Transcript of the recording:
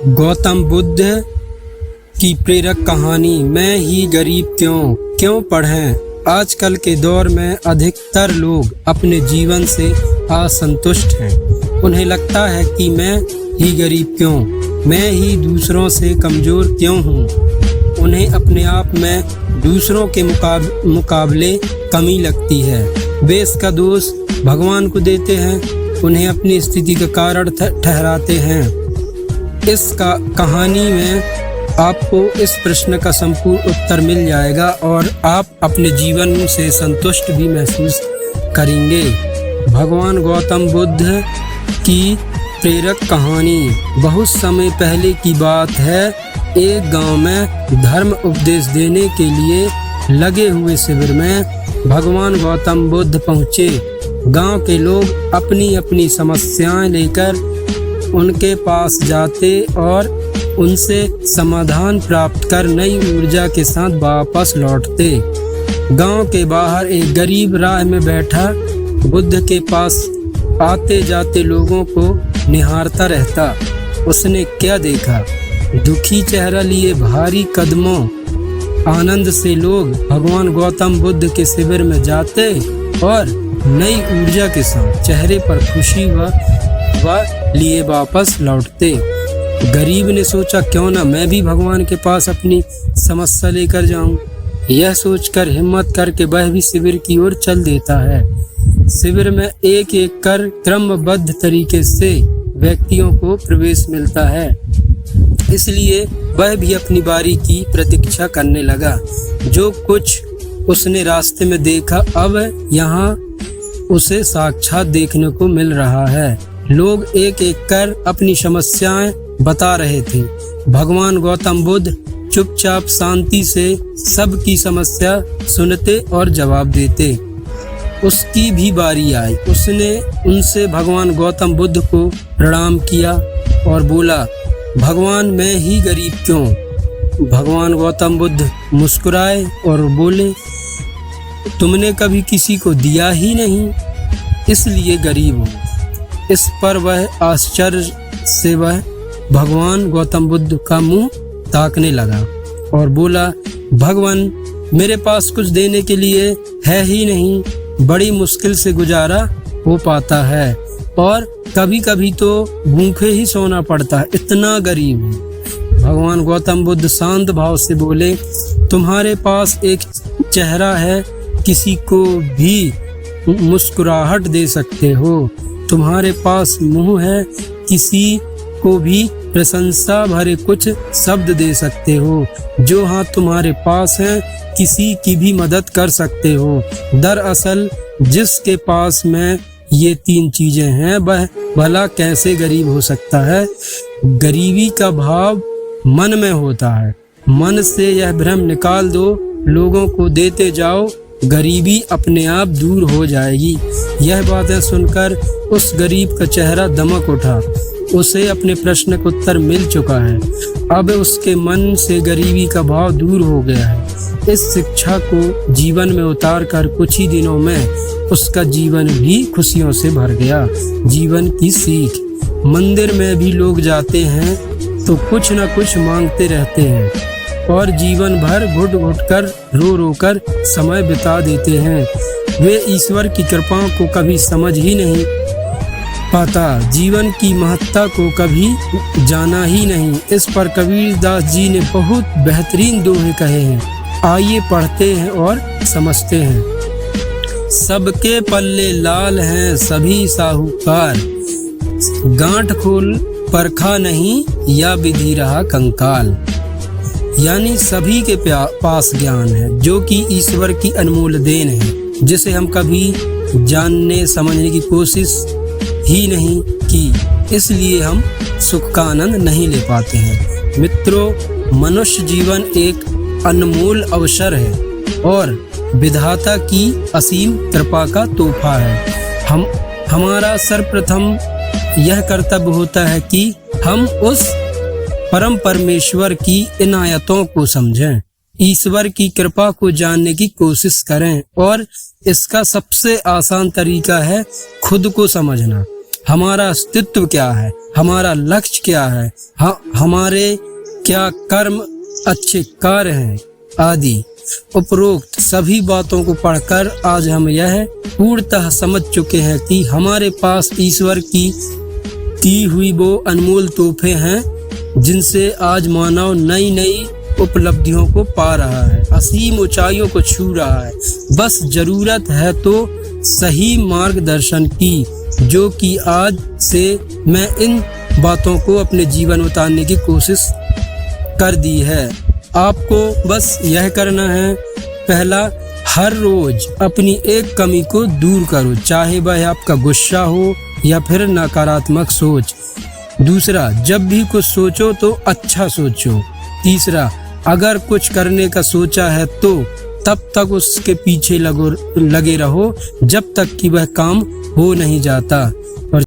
गौतम बुद्ध की प्रेरक कहानी मैं ही गरीब क्यों पढ़ें। आजकल के दौर में अधिकतर लोग अपने जीवन से असंतुष्ट हैं। उन्हें लगता है कि मैं ही गरीब क्यों, मैं ही दूसरों से कमज़ोर क्यों हूँ। उन्हें अपने आप में दूसरों के मुकाबले कमी लगती है। वे इसका दोष भगवान को देते हैं, उन्हें अपनी स्थिति का कारण ठहराते हैं। इस कहानी में आपको इस प्रश्न का संपूर्ण उत्तर मिल जाएगा और आप अपने जीवन से संतुष्ट भी महसूस करेंगे। भगवान गौतम बुद्ध की प्रेरक कहानी। बहुत समय पहले की बात है। एक गांव में धर्म उपदेश देने के लिए लगे हुए शिविर में भगवान गौतम बुद्ध पहुँचे। गांव के लोग अपनी अपनी समस्याएं लेकर उनके पास जाते और उनसे समाधान प्राप्त कर नई ऊर्जा के साथ वापस लौटते। गांव के बाहर एक गरीब राह में बैठा बुद्ध के पास आते जाते लोगों को निहारता रहता। उसने क्या देखा? दुखी चेहरा लिए भारी कदमों आनंद से लोग भगवान गौतम बुद्ध के शिविर में जाते और नई ऊर्जा के साथ चेहरे पर खुशी व लिए वापस लौटते। गरीब ने सोचा क्यों ना मैं भी भगवान के पास अपनी समस्या लेकर जाऊं। यह सोचकर हिम्मत करके वह भी शिविर की ओर चल देता है। शिविर में एक एक कर क्रमबद्ध तरीके से व्यक्तियों को प्रवेश मिलता है, इसलिए वह भी अपनी बारी की प्रतीक्षा करने लगा। जो कुछ उसने रास्ते में देखा अब यहाँ उसे साक्षात देखने को मिल रहा है। लोग एक एक कर अपनी समस्याएं बता रहे थे। भगवान गौतम बुद्ध चुपचाप शांति से सबकी समस्या सुनते और जवाब देते। उसकी भी बारी आई। उसने उनसे भगवान गौतम बुद्ध को प्रणाम किया और बोला, भगवान मैं ही गरीब क्यों। भगवान गौतम बुद्ध मुस्कुराए और बोले, तुमने कभी किसी को दिया ही नहीं, इसलिए गरीब हो। इस पर वह आश्चर्य से वह भगवान गौतम बुद्ध का मुंह ताकने लगा और बोला, भगवान मेरे पास कुछ देने के लिए है ही नहीं। बड़ी मुश्किल से गुजारा हो पाता है और कभी कभी तो भूखे ही सोना पड़ता है, इतना गरीब हूँ। भगवान गौतम बुद्ध शांत भाव से बोले, तुम्हारे पास एक चेहरा है, किसी को भी मुस्कुराहट दे सकते हो। तुम्हारे पास मुंह है, किसी को भी प्रशंसा भरे कुछ शब्द दे सकते हो। जो हाथ तुम्हारे पास है, किसी की भी मदद कर सकते हो। दरअसल जिसके पास में ये तीन चीजें हैं वह भला कैसे गरीब हो सकता है। गरीबी का भाव मन में होता है। मन से यह भ्रम निकाल दो, लोगों को देते जाओ, गरीबी अपने आप दूर हो जाएगी। यह बातें सुनकर उस गरीब का चेहरा दमक उठा। उसे अपने प्रश्न का उत्तर मिल चुका है। अब उसके मन से गरीबी का भाव दूर हो गया है। इस शिक्षा को जीवन में उतार कर कुछ ही दिनों में उसका जीवन भी खुशियों से भर गया। जीवन की सीख। मंदिर में भी लोग जाते हैं तो कुछ न कुछ मांगते रहते हैं और जीवन भर घुट घुट कर रो कर समय बिता देते हैं। वे ईश्वर की कृपा को कभी समझ ही नहीं पाता, जीवन की महत्ता को कभी जाना ही नहीं। इस पर कबीरदास जी ने बहुत बेहतरीन दोहे कहे हैं। आइए पढ़ते हैं और समझते हैं। सबके पल्ले लाल हैं सभी साहूकार, गांठ खोल परखा नहीं या विधि रहा कंकाल। यानी सभी के पास ज्ञान है जो कि ईश्वर की अनमोल देन है, जिसे हम कभी जानने समझने की कोशिश ही नहीं की, इसलिए हम सुख का आनंद नहीं ले पाते हैं। मित्रों, मनुष्य जीवन एक अनमोल अवसर है और विधाता की असीम कृपा का तोहफा है। हमारा सर्वप्रथम यह कर्तव्य होता है कि हम उस परम परमेश्वर की इनायतों को समझें, ईश्वर की कृपा को जानने की कोशिश करें और इसका सबसे आसान तरीका है खुद को समझना। हमारा अस्तित्व क्या है, हमारा लक्ष्य क्या है, हमारे क्या कर्म अच्छे कार्य हैं आदि। उपरोक्त सभी बातों को पढ़कर आज हम यह पूर्णतः समझ चुके हैं कि हमारे पास ईश्वर की हुई वो अनमोल तोहफे हैं जिनसे आज मानव नई नई उपलब्धियों को पा रहा है, असीम ऊंचाइयों को छू रहा है। बस जरूरत है तो सही मार्गदर्शन की, जो कि आज से मैं इन बातों को अपने जीवन में उतारने की कोशिश कर दी है। आपको बस यह करना है, पहला, हर रोज अपनी एक कमी को दूर करो, चाहे वह आपका गुस्सा हो या फिर नकारात्मक सोच। दूसरा, जब भी कुछ सोचो तो अच्छा सोचो। तीसरा, अगर कुछ करने का सोचा है तो तब तक उसके पीछे लगे रहो जब तक कि वह काम हो नहीं जाता।